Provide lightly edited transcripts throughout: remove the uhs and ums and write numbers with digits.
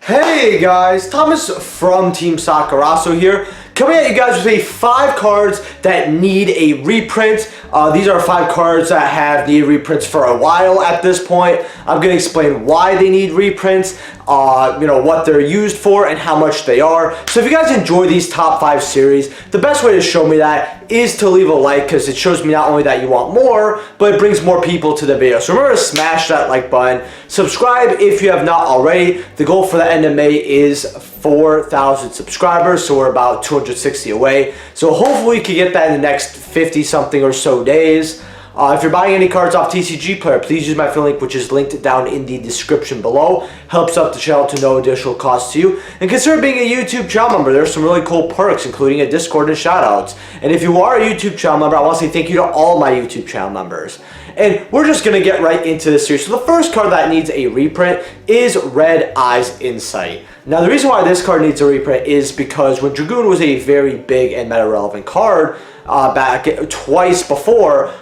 Hey guys, Thomas from Team Sakurasou here, coming at you guys with 5 cards that need a reprint. These are 5 cards that have needed reprints for a while at this point. I'm going to explain why they need reprints, what they're used for, and how much they are. So if you guys enjoy these top 5 series, the best way to show me that is to leave a like, because it shows me not only that you want more, but it brings more people to the video. So remember to smash that like button. Subscribe if you have not already. The goal for the end of May is 4,000 subscribers, so we're about 260 away. So hopefully we can get that in the next 50 something or so days. If you're buying any cards off TCG Player, please use my affiliate link, which is linked down in the description below. Helps out the channel to no additional cost to you. And consider being a YouTube channel member. There's some really cool perks, including a Discord and shoutouts. And if you are a YouTube channel member, I want to say thank you to all my YouTube channel members. And we're just going to get right into this series. So the first card that needs a reprint is Red Eyes Insight. Now the reason why this card needs a reprint is because when Dragoon was a very big and meta-relevant card back twice before,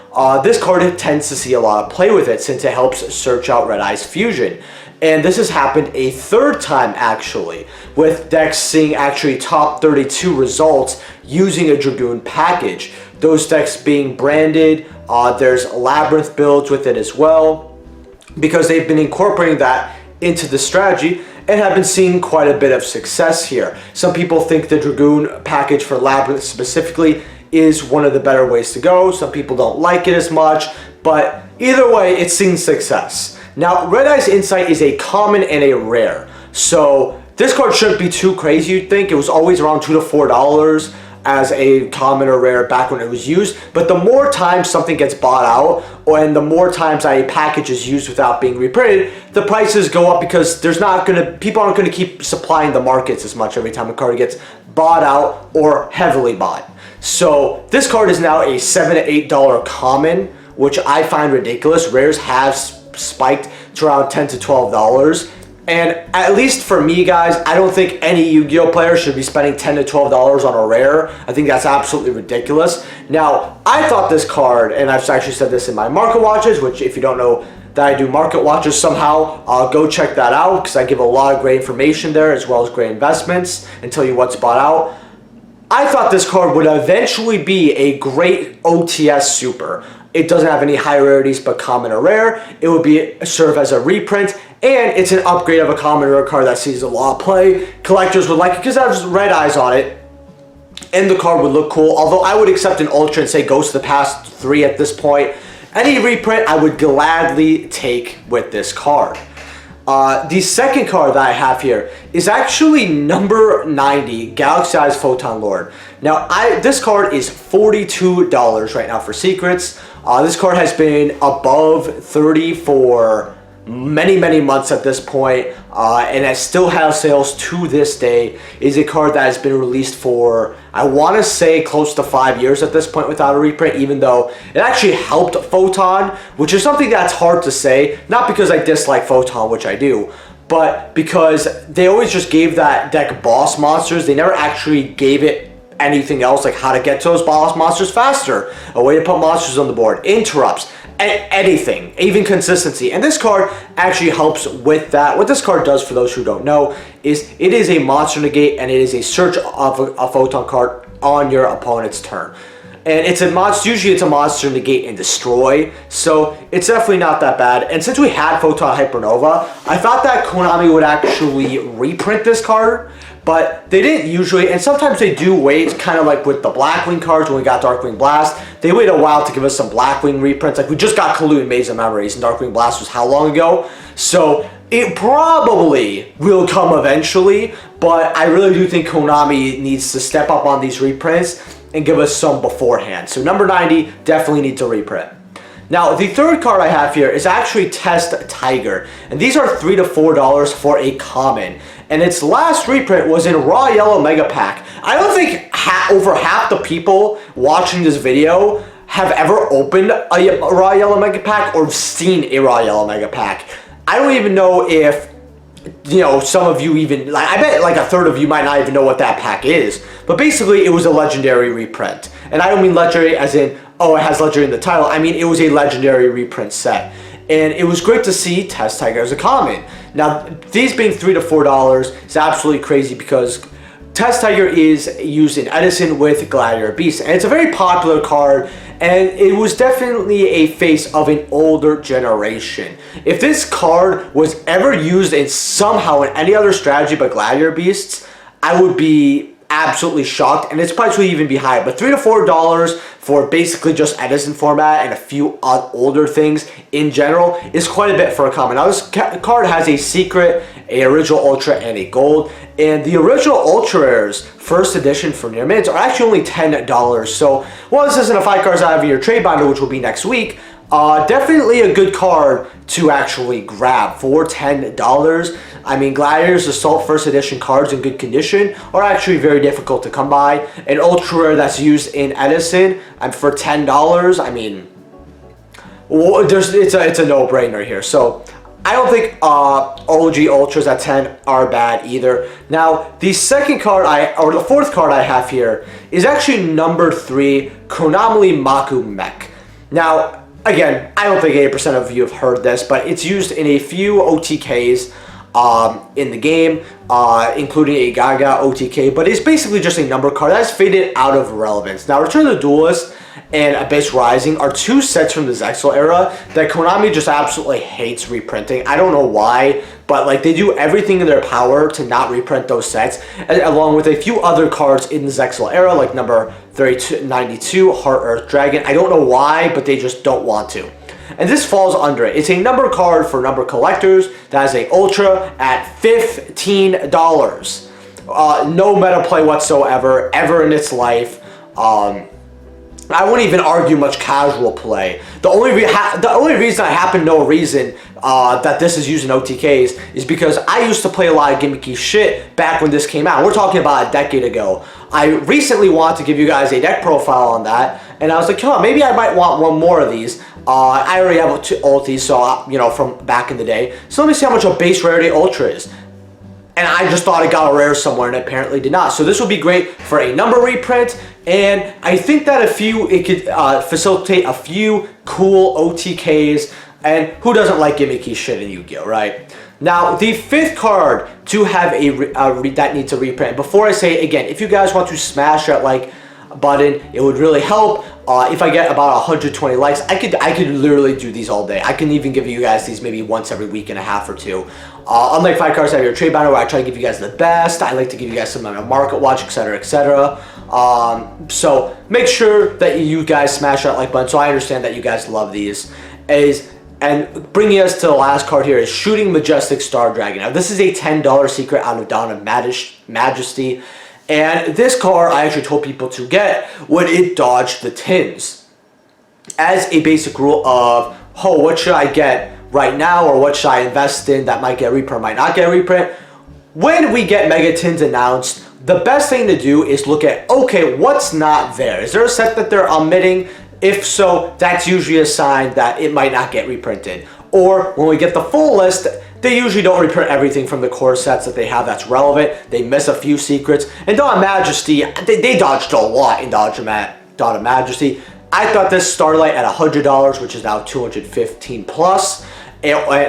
this card tends to see a lot of play with it since it helps search out Red Eyes Fusion. And this has happened a 3rd time actually, with decks seeing actually top 32 results using a Dragoon package. Those decks being branded, there's Labyrinth builds with it as well, because they've been incorporating that into the strategy and have been seeing quite a bit of success here. Some people think the Dragoon package for Labyrinth specifically is one of the better ways to go. Some people don't like it as much, but either way, it's seen success. Now, Red Eyes Insight is a common and a rare, so this card shouldn't be too crazy, you'd think. It was always around $2 to $4 as a common or rare back when it was used, but the more times something gets bought out, and the more times a package is used without being reprinted, the prices go up, because people aren't gonna keep supplying the markets as much every time a card gets bought out or heavily bought. So this card is now a $7 to $8 common, which I find ridiculous. Rares have spiked to around $10 to $12. And at least for me, guys, I don't think any Yu-Gi-Oh player should be spending $10 to $12 on a rare. I think that's absolutely ridiculous. Now, I thought this card, and I've actually said this in my market watches, which if you don't know that I do market watches somehow, go check that out, because I give a lot of great information there, as well as great investments, and tell you what's bought out. I thought this card would eventually be a great OTS super. It doesn't have any high rarities but common or rare. It would serve as a reprint, and it's an upgrade of a common or rare card that sees a lot of play. Collectors would like it because it has red eyes on it, and the card would look cool. Although I would accept an Ultra and say Ghost of the Past 3 at this point. Any reprint I would gladly take with this card. The second card that I have here is actually number 90, Galaxy Eyes Photon Lord. Now, this card is $42 right now for secrets. This card has been above 30 for many months at this point, and it still has sales to this day. It is a card that has been released for, I want to say, close to 5 years at this point without a reprint, even though it actually helped Photon, which is something that's hard to say, not because I dislike Photon, which I do, but because they always just gave that deck boss monsters. They never actually gave it anything else, like how to get to those boss monsters faster, a way to put monsters on the board, interrupts, anything, even consistency. And this card actually helps with that. What this card does, for those who don't know, is it is a monster negate, and it is a search of a Photon card on your opponent's turn. And it's a monster, usually it's a monster negate and destroy, so it's definitely not that bad. And since we had Photon Hypernova, I thought that Konami would actually reprint this card, but they didn't usually, and sometimes they do wait, kind of like with the Blackwing cards when we got Darkwing Blast. They wait a while to give us some Blackwing reprints, like we just got Kalu and Maze of Memories, and Darkwing Blast was how long ago? So it probably will come eventually, but I really do think Konami needs to step up on these reprints and give us some beforehand. So number 90 definitely needs a reprint. Now, the third card I have here is actually Test Tiger, and these are $3 to $4 for a common. And its last reprint was in Raw Yellow Mega Pack. I don't think over half the people watching this video have ever opened a Raw Yellow Mega Pack or seen a Raw Yellow Mega Pack. I don't even know if, some of you even, I bet like a third of you might not even know what that pack is. But basically, it was a legendary reprint. And I don't mean legendary as in, oh, it has legendary in the title. I mean, it was a legendary reprint set. and it was great to see Test Tiger as a common. Now, these being $3 to $4 is absolutely crazy because Test Tiger is used in Edison with Gladiator Beast, and it's a very popular card, and it was definitely a face of an older generation. If this card was ever used in somehow in any other strategy but Gladiator Beasts, I would be absolutely shocked, and it's probably even be higher. But $3 to $4 for basically just Edison format and a few older things in general is quite a bit for a common. Now, this card has a secret, a original ultra, and a gold. And the original ultra rares first edition for near mints are actually only $10. So while this isn't a 5 cards out of your trade binder, which will be next week, definitely a good card to actually grab for $10. I mean, Gladiator's Assault First Edition cards in good condition are actually very difficult to come by. An ultra rare that's used in Edison, and for $10, I mean, it's a no-brainer here. So I don't think OG Ultras at 10 are bad either. Now, the second card or the fourth card I have here is actually number 3, ChronoMaku Mech. Now, again, I don't think 80% of you have heard this, but it's used in a few OTKs in the game, including a Gaga OTK, but it's basically just a number card that's faded out of relevance. Now, Return of the Duelist and Abyss Rising are two sets from the Zexal era that Konami just absolutely hates reprinting. I don't know why, but like they do everything in their power to not reprint those sets, along with a few other cards in the Zexal era, like number 3292, Heart Earth Dragon. I don't know why, but they just don't want to. And this falls under it. It's a number card for number collectors that has a ultra at $15. No meta play whatsoever, ever in its life. I wouldn't even argue much casual play. The only reason I happen to know a reason that this is used in OTKs is because I used to play a lot of gimmicky shit back when this came out. We're talking about a decade ago. I recently wanted to give you guys a deck profile on that, and I was like, come on, maybe I might want one more of these. I already have 2 ultis, so you know, from back in the day. So let me see how much a base rarity ultra is. And I just thought it got a rare somewhere, and it apparently did not. So this would be great for a number reprint, and I think that it could facilitate a few cool OTKs, and who doesn't like gimmicky shit in Yu-Gi-Oh, right? Now, the 5th card to have that needs a reprint. Before I say it again, if you guys want to smash that like button, it would really help. If I get about 120 likes, I could literally do these all day. I can even give you guys these maybe once every week and a half or two. Unlike 5 cards out of your trade binder, where I try to give you guys the best, I like to give you guys some on a market watch, etc., etc. So make sure that you guys smash that like button, so I understand that you guys love these. And bringing us to the last card here is Shooting Majestic Star Dragon. Now, this is a $10 secret out of Dawn of Majesty. And this card I actually told people to get when it dodged the tins. As a basic rule of, oh, what should I get right now, or what should I invest in that might get a reprint, might not get a reprint? When we get Mega Tins announced, the best thing to do is look at, okay, what's not there? Is there a set that they're omitting? If so, that's usually a sign that it might not get reprinted. Or when we get the full list, they usually don't reprint everything from the core sets that they have that's relevant. They miss a few secrets. And Dawn of Majesty, they dodged a lot in Dawn of Majesty. I thought this Starlight at $100, which is now $215 plus,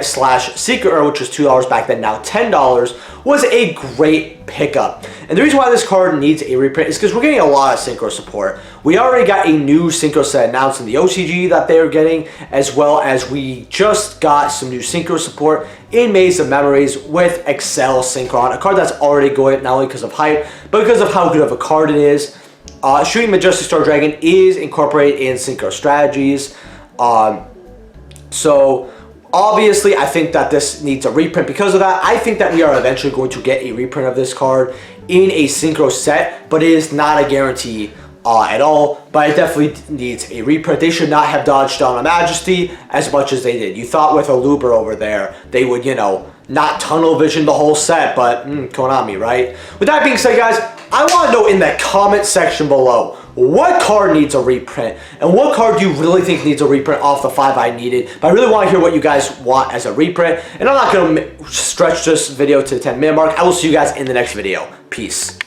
slash Secret, which was $2 back then, now $10, was a great pickup. And the reason why this card needs a reprint is because we're getting a lot of Synchro support. We already got a new Synchro set announced in the OCG that they're getting, as well as we just got some new Synchro support in Maze of Memories with Excel Synchron, a card that's already going not only because of hype, but because of how good of a card it is. Shooting Majestic Star Dragon is incorporated in Synchro strategies. So obviously, I think that this needs a reprint. Because of that, I think that we are eventually going to get a reprint of this card in a Synchro set, but it is not a guarantee at all. But it definitely needs a reprint. They should not have dodged Dawn of Majesty as much as they did. You thought with Aluber over there, they would, you know, not tunnel vision the whole set, but Konami, right? With that being said, guys, I want to know in the comment section below, what card needs a reprint, and what card do you really think needs a reprint off the 5 I needed? But I really want to hear what you guys want as a reprint, and I'm not going to stretch this video to the 10-minute mark. I will see you guys in the next video. Peace.